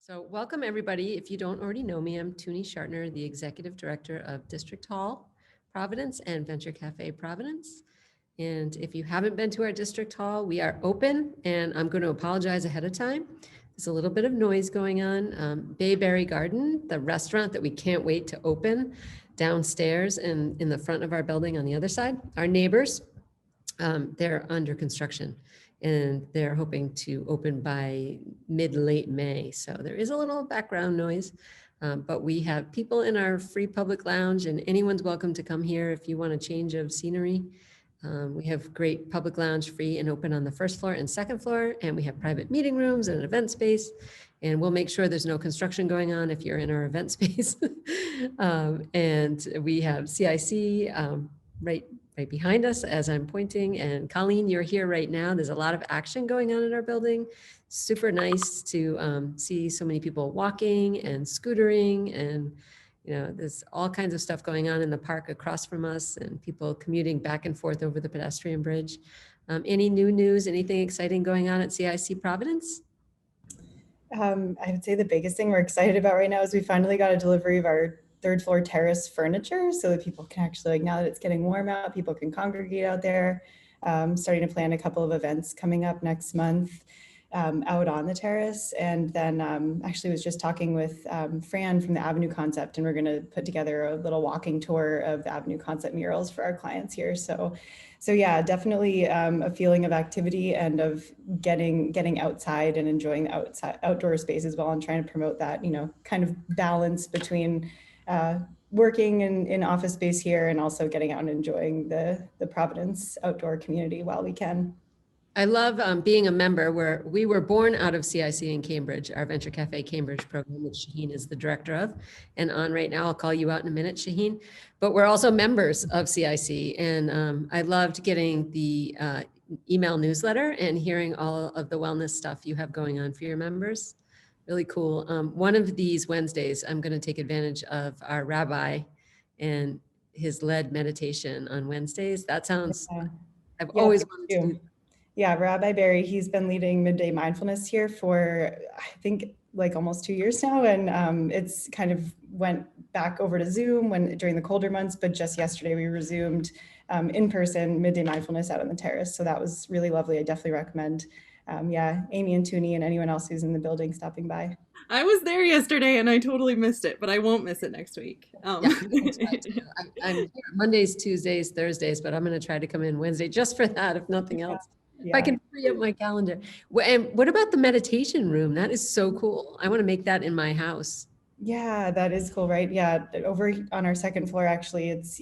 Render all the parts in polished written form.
So welcome everybody. If you don't already know me, I'm Tuni Schartner, the Executive Director of District Hall Providence and Venture Cafe Providence. And if you haven't been to our District Hall, we are open, and I'm going to apologize ahead of time. There's a little bit of noise going on. Bayberry Garden, the restaurant that we can't wait to open downstairs and in the front of our building on the other side, our neighbors, they're under construction and they're hoping to open by mid-late May. So there is a little background noise, but we have people in our free public lounge, and anyone's welcome to come here if you want a change of scenery. We have great public lounge, free and open on the first floor and second floor, and we have private meeting rooms and an event space. And we'll make sure there's no construction going on if you're in our event space. And we have CIC right behind us as I'm pointing. And Colleen, you're here right now. There's a lot of action going on in our building. Super nice to see so many people walking and scootering, and there's all kinds of stuff going on in the park across from us, and people commuting back and forth over the pedestrian bridge. Any new news, anything exciting going on at CIC Providence? I would say the biggest thing we're excited about right now is we finally got a delivery of our third floor terrace furniture so that people can actually, now that it's getting warm out, people can congregate out there. Starting to plan a couple of events coming up next month out on the terrace. And then actually was just talking with Fran from the Avenue Concept, and we're going to put together a little walking tour of the Avenue Concept murals for our clients here. So yeah, definitely a feeling of activity and of getting outside and enjoying the outdoor space as well, and trying to promote that, kind of balance between working in office space here and also getting out and enjoying the Providence outdoor community while we can. I love being a member. We were born out of CIC in Cambridge, our Venture Cafe Cambridge program, which Shaheen is the director of and on right now. I'll call you out in a minute, Shaheen. But we're also members of CIC, and I loved getting the email newsletter and hearing all of the wellness stuff you have going on for your members. Really cool. One of these Wednesdays, I'm going to take advantage of our rabbi and his led meditation on Wednesdays. That sounds, I've always wanted to do. Yeah, Rabbi Barry, he's been leading midday mindfulness here for, I think, like almost 2 years now. And it's kind of went back over to Zoom during the colder months, but just yesterday we resumed in person midday mindfulness out on the terrace. So that was really lovely. I definitely recommend, Amy and Tuni and anyone else who's in the building stopping by. I was there yesterday and I totally missed it, but I won't miss it next week. Yeah, I'm here Mondays, Tuesdays, Thursdays, but I'm going to try to come in Wednesday just for that, if nothing else. Yeah. If I can free up my calendar. And what about the meditation room? That is so cool. I want to make that in my house. Yeah, that is cool, right? Yeah, over on our second floor, actually, it's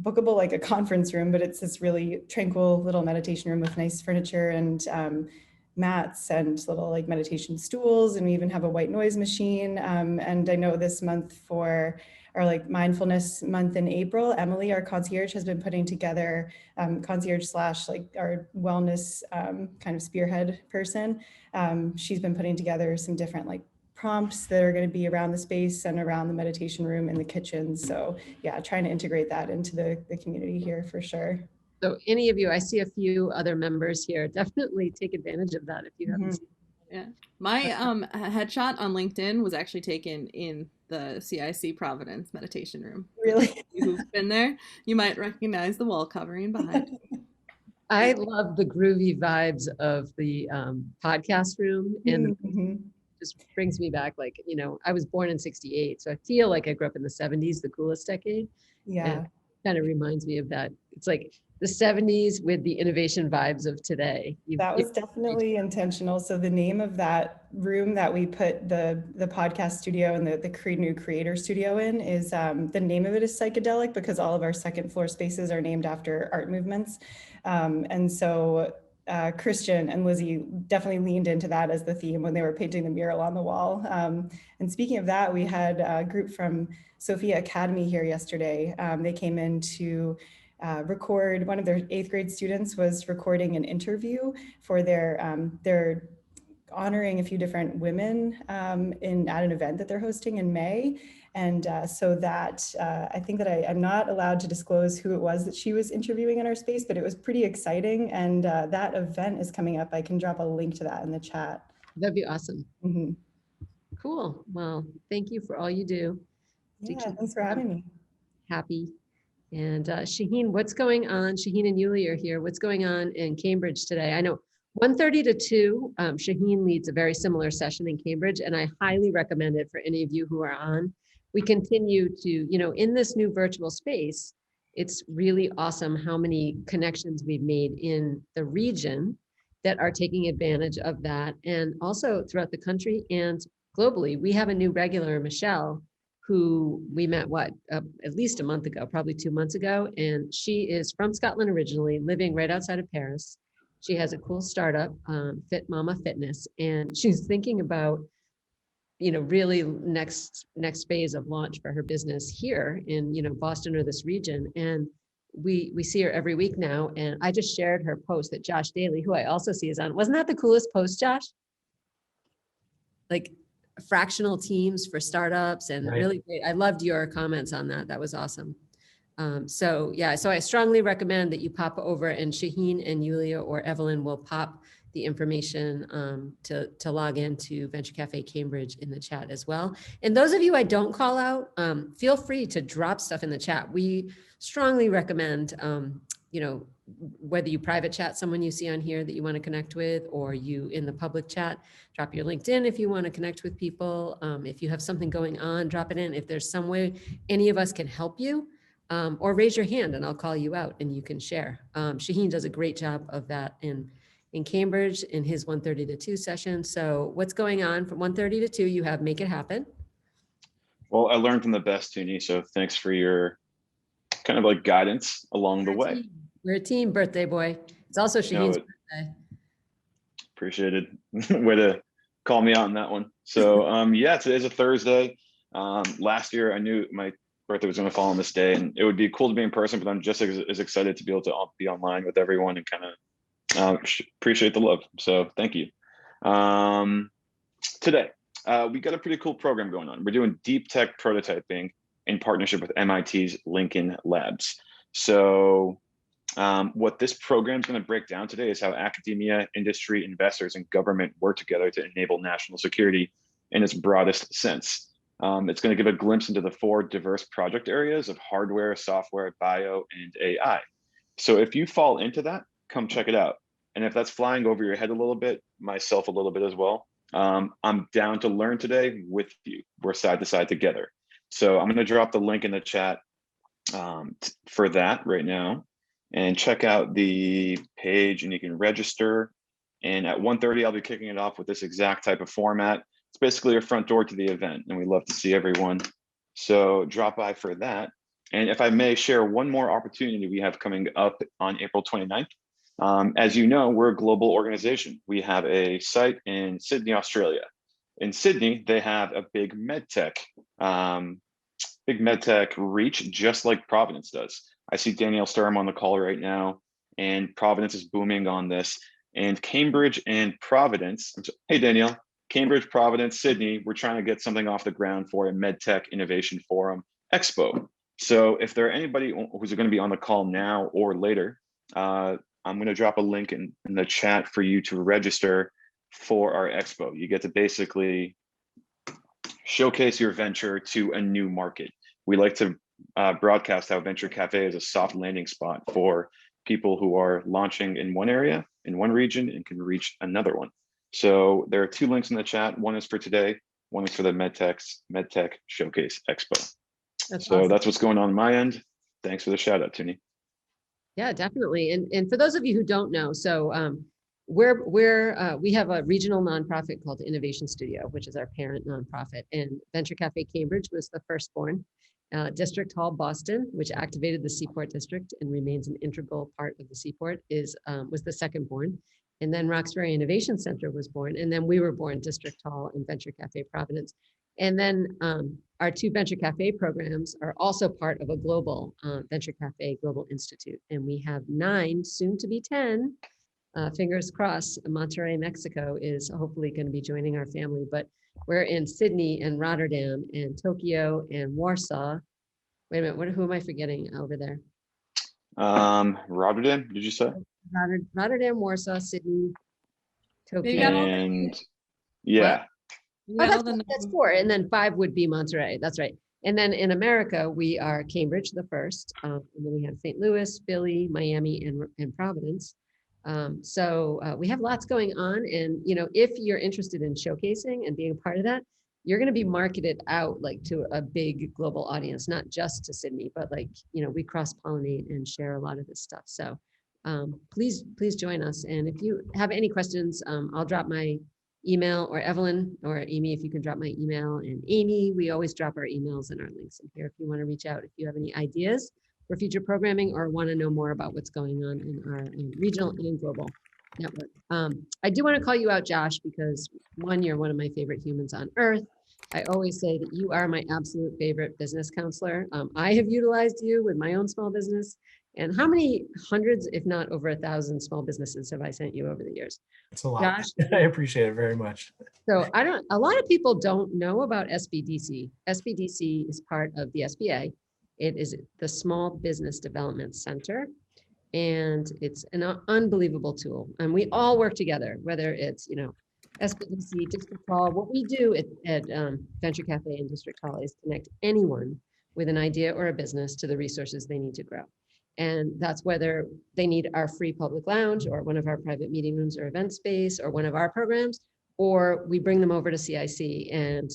bookable like a conference room, but it's this really tranquil little meditation room with nice furniture and mats and little like meditation stools, and we even have a white noise machine. And I know this month for our like mindfulness month in April, Emily, our concierge, has been putting together concierge / like our wellness kind of spearhead person. She's been putting together some different like prompts that are going to be around the space and around the meditation room and the kitchen. So yeah, trying to integrate that into the community here for sure. So any of you, I see a few other members here, definitely take advantage of that if you haven't seen it. Yeah. My headshot on LinkedIn was actually taken in the CIC Providence meditation room. Really? Who've been there, you might recognize the wall covering behind. I love the groovy vibes of the podcast room, and just brings me back, like, I was born in 68, so I feel like I grew up in the 70s, the coolest decade. Yeah. And kind of reminds me of that. It's like the 70s with the innovation vibes of today. That was definitely intentional. So the name of that room that we put the podcast studio and the new creator studio in is, the name of it is psychedelic, because all of our second floor spaces are named after art movements. And so Christian and Lizzie definitely leaned into that as the theme when they were painting the mural on the wall. And speaking of that, we had a group from Sophia Academy here yesterday. They came in to record. One of their 8th grade students was recording an interview for they're honoring a few different women at an event that they're hosting in May. And so that I think that I'm not allowed to disclose who it was that she was interviewing in our space, but it was pretty exciting. And that event is coming up. I can drop a link to that in the chat. That'd be awesome. Mm-hmm. Cool. Well, thank you for all you do to Yeah, keep thanks for having me. happy. And Shaheen, what's going on? Shaheen and Yuli are here. What's going on in Cambridge today? I know 1:30 to 2, Shaheen leads a very similar session in Cambridge, and I highly recommend it for any of you who are on. We continue to, in this new virtual space, it's really awesome how many connections we've made in the region that are taking advantage of that, and also throughout the country and globally. We have a new regular, Michelle, who we met at least a month ago, probably 2 months ago. And she is from Scotland originally, living right outside of Paris. She has a cool startup, Fit Mama Fitness, and she's thinking about, really next phase of launch for her business here in, Boston or this region. And we see her every week now. And I just shared her post that Josh Daly, who I also see is on. Wasn't that the coolest post, Josh? Like, fractional teams for startups and Right. really great. I loved your comments on that. That was awesome. So I strongly recommend that you pop over, and Shaheen and Yulia or Evelyn will pop the information to log into Venture Cafe Cambridge in the chat as well. And those of you I don't call out, feel free to drop stuff in the chat. We strongly recommend, whether you private chat someone you see on here that you want to connect with, or you in the public chat, drop your LinkedIn if you want to connect with people. If you have something going on, drop it in. If there's some way any of us can help you, or raise your hand and I'll call you out and you can share. Shaheen does a great job of that in Cambridge in his 1:30 to 2 session. So what's going on from 1:30 to 2? You have Make It Happen. Well, I learned from the best, Tuni. So thanks for your kind of like guidance along the way. We're a team, birthday boy. It's also Shaheen's birthday. Appreciated. Way to call me out on that one. So today's a Thursday. Last year I knew my birthday was going to fall on this day, and it would be cool to be in person, but I'm just as excited to be able to be online with everyone and kind of appreciate the love. So thank you. Today, we got a pretty cool program going on. We're doing deep tech prototyping in partnership with MIT's Lincoln Labs. So what this program is going to break down today is how academia, industry, investors, and government work together to enable national security in its broadest sense. It's going to give a glimpse into the 4 diverse project areas of hardware, software, bio, and AI. So if you fall into that, come check it out. And if that's flying over your head a little bit, myself a little bit as well, I'm down to learn today with you. We're side to side together. So I'm going to drop the link in the chat for that right now, and check out the page and you can register. And at 1:30, I'll be kicking it off with this exact type of format. It's basically a front door to the event, and we love to see everyone. So drop by for that. And if I may share one more opportunity we have coming up on April 29th. As you know, we're a global organization. We have a site in Sydney, Australia. In Sydney, they have a big medtech reach, just like Providence does. I see Danielle Sturm on the call right now, and Providence is booming on this. And Cambridge and Providence, hey Danielle, Cambridge, Providence, Sydney, we're trying to get something off the ground for a MedTech Innovation Forum Expo. So if there are anybody who's going to be on the call now or later, I'm going to drop a link in the chat for you to register for our expo. You get to basically showcase your venture to a new market. We like to broadcast how Venture Cafe is a soft landing spot for people who are launching in one area, in one region, and can reach another one. So there are 2 links in the chat. One is for today, one is for the MedTech Showcase Expo. That's awesome. That's what's going on my end. Thanks for the shout out, Tuni. Yeah, definitely. And for those of you who don't know, so we have a regional nonprofit called Innovation Studio, which is our parent nonprofit. And Venture Cafe Cambridge was the firstborn. District Hall Boston, which activated the Seaport District and remains an integral part of the Seaport, was the second born. And then Roxbury Innovation Center was born. And then we were born, District Hall and Venture Cafe Providence. And then our 2 Venture Cafe programs are also part of a global Venture Cafe Global Institute. And we have 9, soon to be 10, fingers crossed. Monterrey, Mexico is hopefully going to be joining our family, but we're in Sydney and Rotterdam and Tokyo and Warsaw. Wait a minute, who am I forgetting over there? Rotterdam, did you say? Rotterdam, Warsaw, Sydney, Tokyo. Maybe I'm And yeah. Oh, Yeah, that's 4. And then 5 would be Monterey. That's right. And then in America, we are Cambridge, the first. And then we have St. Louis, Philly, Miami, and Providence. We have lots going on. And, if you're interested in showcasing and being a part of that, you're going to be marketed out like to a big global audience, not just to Sydney, but like, we cross-pollinate and share a lot of this stuff. So please join us. And if you have any questions, I'll drop my email, or Evelyn or Amy, if you can drop my email. And Amy, we always drop our emails and our links in here if you want to reach out, if you have any ideas for future programming or want to know more about what's going on in our regional and global network. I do want to call you out, Josh, because one, you're one of my favorite humans on earth. I always say that you are my absolute favorite business counselor. I have utilized you with my own small business. And how many hundreds, if not over 1,000 small businesses have I sent you over the years? It's a lot. Josh, I appreciate it very much. so a lot of people don't know about SBDC. SBDC is part of the SBA. It is the Small Business Development Center, and it's an unbelievable tool. And we all work together, whether it's, SBDC, District Hall. What we do at Venture Cafe and District Hall is connect anyone with an idea or a business to the resources they need to grow. And that's whether they need our free public lounge or one of our private meeting rooms or event space or one of our programs, or we bring them over to CIC and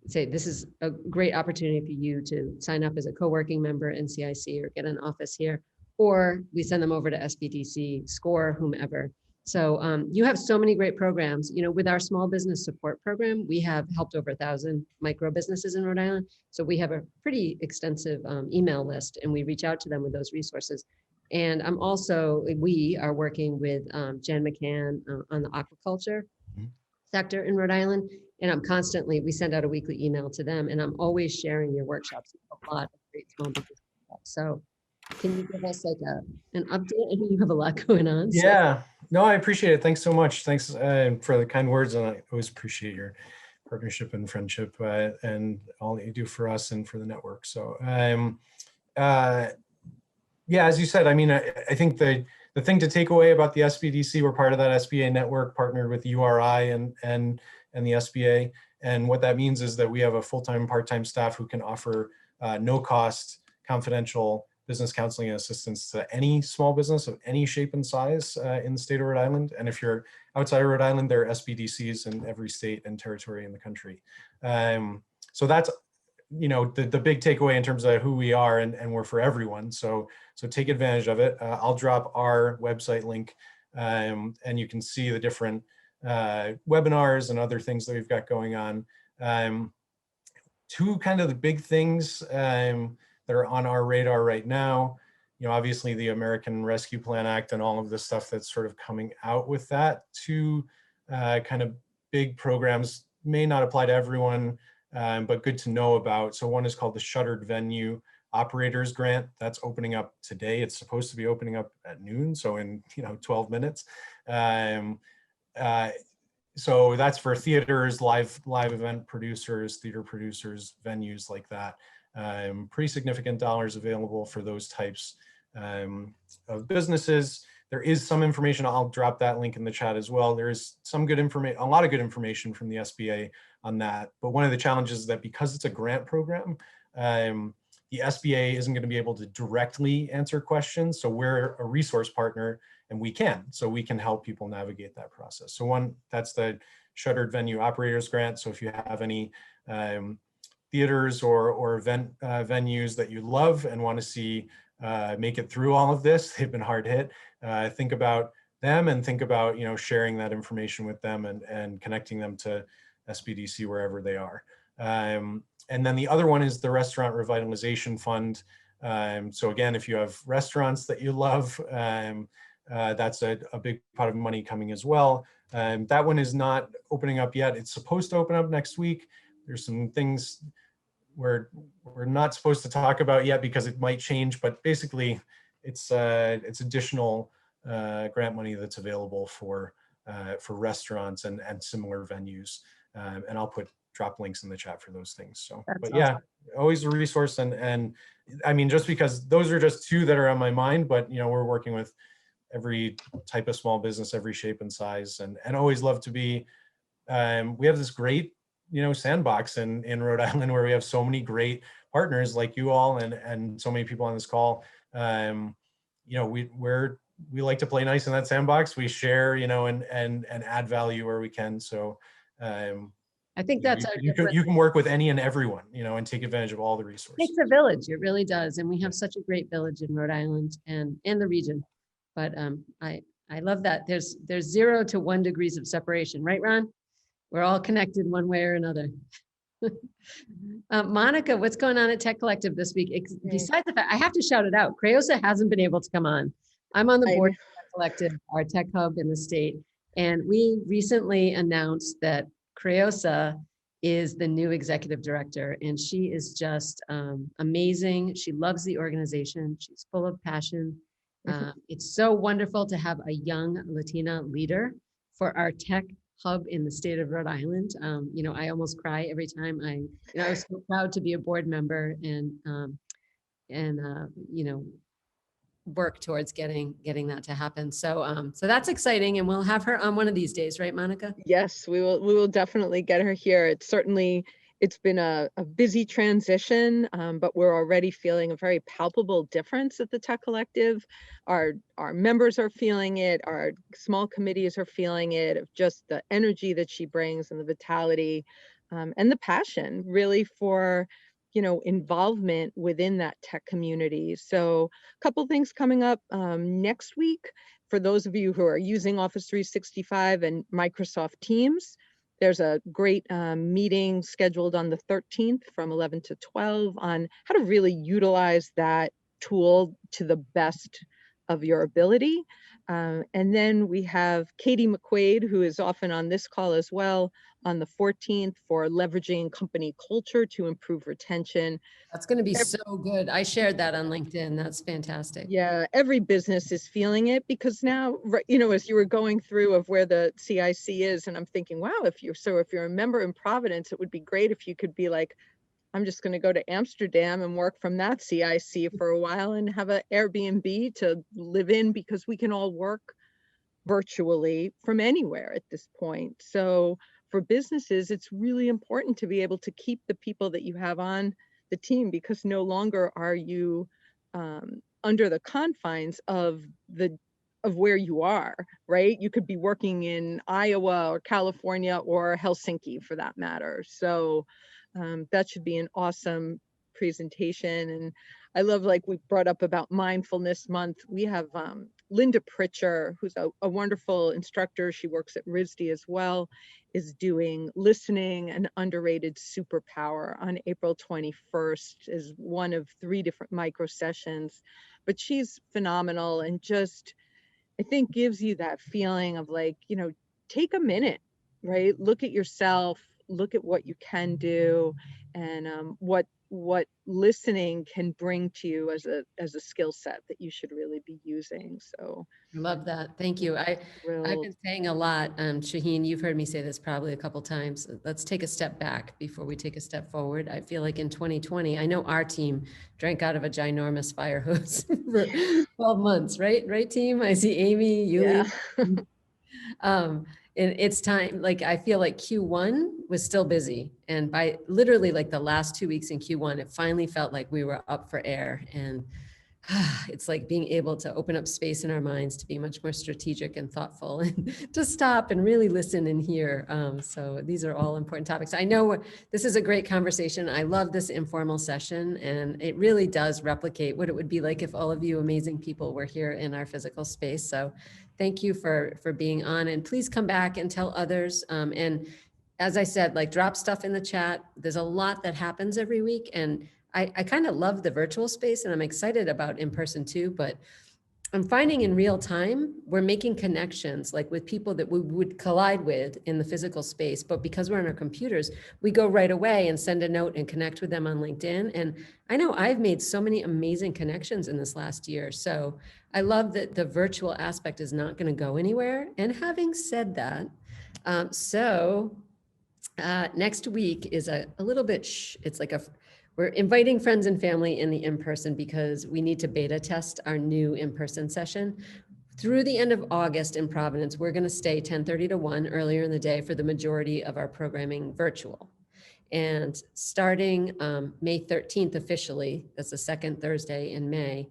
say, this is a great opportunity for you to sign up as a co-working member in CIC or get an office here, or we send them over to SBDC, SCORE, whomever. So you have so many great programs. With our small business support program, we have helped over 1,000 micro businesses in Rhode Island. So we have a pretty extensive email list, and we reach out to them with those resources. And we are working with Jen McCann on the aquaculture sector in Rhode Island. And we send out a weekly email to them, and I'm always sharing your workshops with a lot of great small business stuff. So can you give us like an update? I know you have a lot going on. Yeah, no, I appreciate it. Thanks so much. Thanks for the kind words. And I always appreciate your partnership and friendship and all that you do for us and for the network. So yeah, as you said, I mean, I think the thing to take away about the SBDC, we're part of that SBA network, partnered with URI and the SBA. And what that means is that we have a full-time, part-time staff who can offer no cost, confidential business counseling and assistance to any small business of any shape and size in the state of Rhode Island. And if you're outside of Rhode Island, there are SBDCs in every state and territory in the country. So that's, the big takeaway in terms of who we are, and we're for everyone. So take advantage of it. I'll drop our website link and you can see the different webinars and other things that we've got going on. Two kind of the big things that are on our radar right now, obviously the American Rescue Plan Act and all of the stuff that's sort of coming out with that. Two kind of big programs, may not apply to everyone, but good to know about. So one is called the Shuttered Venue Operators Grant. That's opening up today. It's supposed to be opening up at noon, so in 12 minutes. So that's for theaters, live event producers, theater producers, venues like that. Pretty significant dollars available for those types of businesses. There is some information, I'll drop that link in the chat as well. There is some good information, a lot of good information from the SBA on that. But one of the challenges is that because it's a grant program, the SBA isn't going to be able to directly answer questions. So we're a resource partner, and we can help people navigate that process. So one, that's the Shuttered Venue Operators Grant. So if you have any theaters or event venues that you love and want to see make it through all of this, they've been hard hit, think about them and think about sharing that information with them and connecting them to SBDC wherever they are. And then the other one is the Restaurant Revitalization Fund. So again, if you have restaurants that you love, that's a big pot of money coming as well. That one is not opening up yet. It's supposed to open up next week. There's some things we're not supposed to talk about yet because it might change, but basically it's additional grant money that's available for restaurants and similar venues. And I'll drop links in the chat for those things. So, That's but yeah, always a resource. And I mean, just because those are just two that are on my mind, but we're working with every type of small business, every shape and size, and always love to be, we have this great sandbox in Rhode Island where we have so many great partners like you all and so many people on this call. We like to play nice in that sandbox. We share, and add value where we can. So I think that's our you can work with any and everyone, and take advantage of all the resources. It takes a village. It really does. And we have such a great village in Rhode Island and the region. But I love that. There's 0 to 1 degrees of separation, right, Ron? We're all connected one way or another. Monica, what's going on at Tech Collective this week? Besides the fact, I have to shout it out. Creosa hasn't been able to come on. I'm on the board of Tech Collective, our tech hub in the state. And we recently announced that Creosa is the new executive director, and she is just amazing. She loves the organization. She's full of passion. It's so wonderful to have a young Latina leader for our tech hub in the state of Rhode Island. I almost cry every time I was so proud to be a board member and work towards getting that to happen. So that's exciting, and we'll have her on one of these days, right, Monica? Yes, we will definitely get her here. It's been a busy transition, but we're already feeling a very palpable difference at the Tech Collective. Our members are feeling it, our small committees are feeling it, of just the energy that she brings and the vitality and the passion really for involvement within that tech community. So a couple things coming up next week. For those of you who are using Office 365 and Microsoft Teams, there's a great meeting scheduled on the 13th from 11 to 12 on how to really utilize that tool to the best of your ability. And then we have Katie McQuaid, who is often on this call as well, on the 14th for leveraging company culture to improve retention. That's going to be so good. I shared that on LinkedIn. That's fantastic. Yeah, every business is feeling it because now, as you were going through of where the CIC is, and I'm thinking, wow, if you're a member in Providence, it would be great if you could be like, I'm just going to go to Amsterdam and work from that CIC for a while and have an Airbnb to live in, because we can all work virtually from anywhere at this point. So for businesses, it's really important to be able to keep the people that you have on the team, because no longer are you under the confines of where you are, right? You could be working in Iowa or California or Helsinki for that matter. So that should be an awesome presentation. And I love, like we brought up about Mindfulness Month, we have Linda Pritcher, who's a wonderful instructor. She works at RISD as well, is doing Listening, an Underrated Superpower on April 21st is one of 3 different micro sessions. But she's phenomenal and just, I think, gives you that feeling of like, take a minute, right? Look at yourself, look at what you can do, and what listening can bring to you as a skill set that you should really be using. So Love that. Thank you. I've been saying a lot, Shaheen, you've heard me say this probably a couple times. Let's take a step back before we take a step forward. I feel like in 2020, I know our team drank out of a ginormous fire hose for 12 months, right? Right, team? I see Amy, Yuli. Yeah. And it's time, like, I feel like Q1 was still busy. And by literally like the last 2 weeks in Q1, it finally felt like we were up for air. And it's like being able to open up space in our minds to be much more strategic and thoughtful and to stop and really listen and hear. So these are all important topics. I know this is a great conversation. I love this informal session, and it really does replicate what it would be like if all of you amazing people were here in our physical space. So thank you for being on, and please come back and tell others. And as I said, like, drop stuff in the chat. There's a lot that happens every week, and I kind of love the virtual space, and I'm excited about in person too, but I'm finding in real time, we're making connections like with people that we would collide with in the physical space, but because we're on our computers, we go right away and send a note and connect with them on LinkedIn. And I know I've made so many amazing connections in this last year. So I love that the virtual aspect is not going to go anywhere. And having said that, next week is a little bit, it's like we're inviting friends and family in the in-person because we need to beta test our new in-person session. Through the end of August in Providence, we're going to stay 10:30 to 1 earlier in the day for the majority of our programming virtual. And starting May 13th officially, that's the second Thursday in May,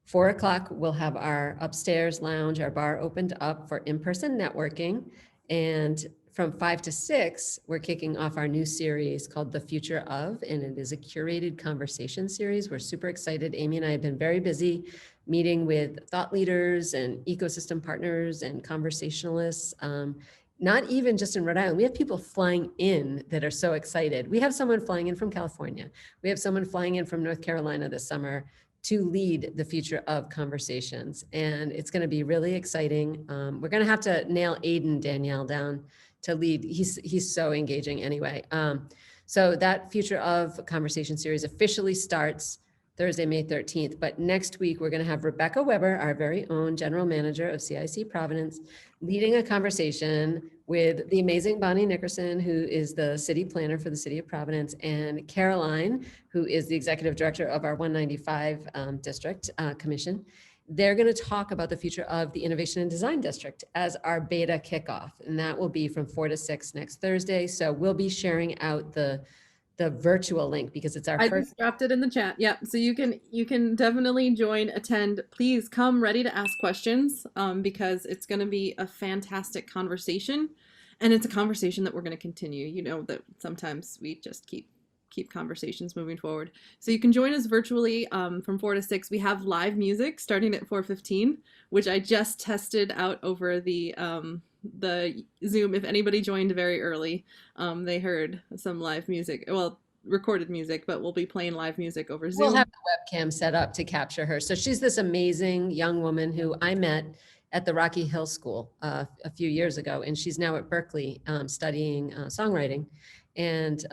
4 o'clock, we'll have our upstairs lounge, our bar opened up for in-person networking. And from 5 to 6, we're kicking off our new series called The Future Of, and it is a curated conversation series. We're super excited. Amy and I have been very busy meeting with thought leaders and ecosystem partners and conversationalists. Not even just in Rhode Island. We have people flying in that are so excited. We have someone flying in from California. We have someone flying in from North Carolina this summer to lead the Future Of conversations. And it's going to be really exciting. We're going to have to nail Aiden Danielle down to lead. He's so engaging anyway. So that Future Of conversation series officially starts Thursday, May 13th. But next week, we're going to have Rebecca Weber, our very own general manager of CIC Providence, leading a conversation with the amazing Bonnie Nickerson, who is the city planner for the city of Providence, and Caroline, who is the executive director of our 195 district commission. They're going to talk about the future of the Innovation and Design District as our beta kickoff. And that will be from 4 to 6 next Thursday. So we'll be sharing out the virtual link because it's our I first. just dropped it in the chat. Yeah, so you can definitely join, attend. Please come ready to ask questions because it's going to be a fantastic conversation, and it's a conversation that we're going to continue. You know that sometimes we just keep conversations moving forward. So you can join us virtually from 4 to 6. We have live music starting at 4:15, which I just tested out over the Zoom. If anybody joined very early, they heard some live music, well, recorded music, but we'll be playing live music over Zoom. We'll have the webcam set up to capture her. So she's this amazing young woman who I met at the Rocky Hill School a few years ago, and she's now at Berkeley studying songwriting, and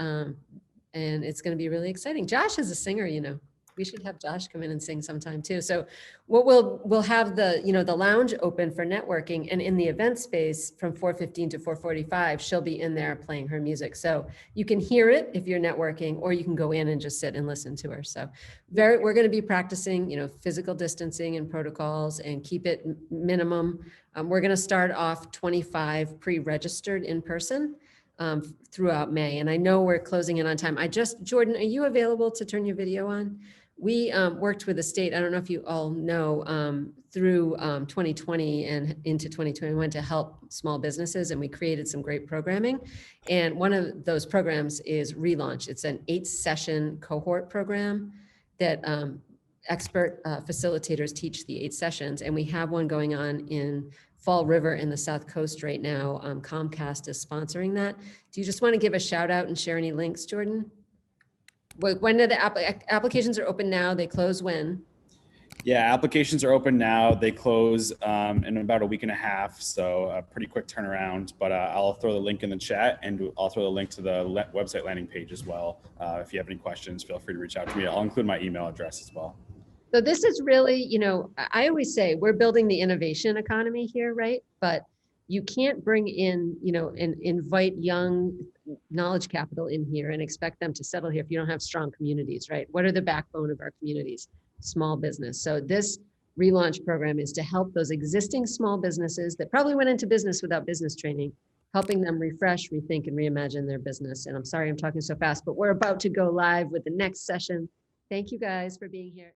it's going to be really exciting. Josh is a singer, you know. We should have Josh come in and sing sometime too. So what we'll have the lounge open for networking, and in the event space from 4:15 to 4:45, she'll be in there playing her music. So you can hear it if you're networking, or you can go in and just sit and listen to her. So we're going to be practicing, physical distancing and protocols and keep it minimum. We're going to start off 25 pre-registered in person throughout May. And I know we're closing in on time. Jordan, are you available to turn your video on? We worked with the state, I don't know if you all know, through 2020 and into 2021 to help small businesses, and we created some great programming. And one of those programs is Relaunch. It's an 8-session cohort program that expert facilitators teach the 8 sessions. And we have one going on in Fall River in the South Coast right now. Comcast is sponsoring that. Do you just want to give a shout out and share any links, Jordan? When are the applications are open now? They close when? Yeah, applications are open now. They close in about a week and a half, so a pretty quick turnaround. But I'll throw the link in the chat, and I'll throw the link to the website landing page as well. If you have any questions, feel free to reach out to me. I'll include my email address as well. So this is really, I always say we're building the innovation economy here, right? But you can't bring in, and invite young knowledge capital in here and expect them to settle here if you don't have strong communities, right? What are the backbone of our communities? Small business. So this relaunch program is to help those existing small businesses that probably went into business without business training, helping them refresh, rethink, and reimagine their business. And I'm sorry I'm talking so fast, but we're about to go live with the next session. Thank you guys for being here.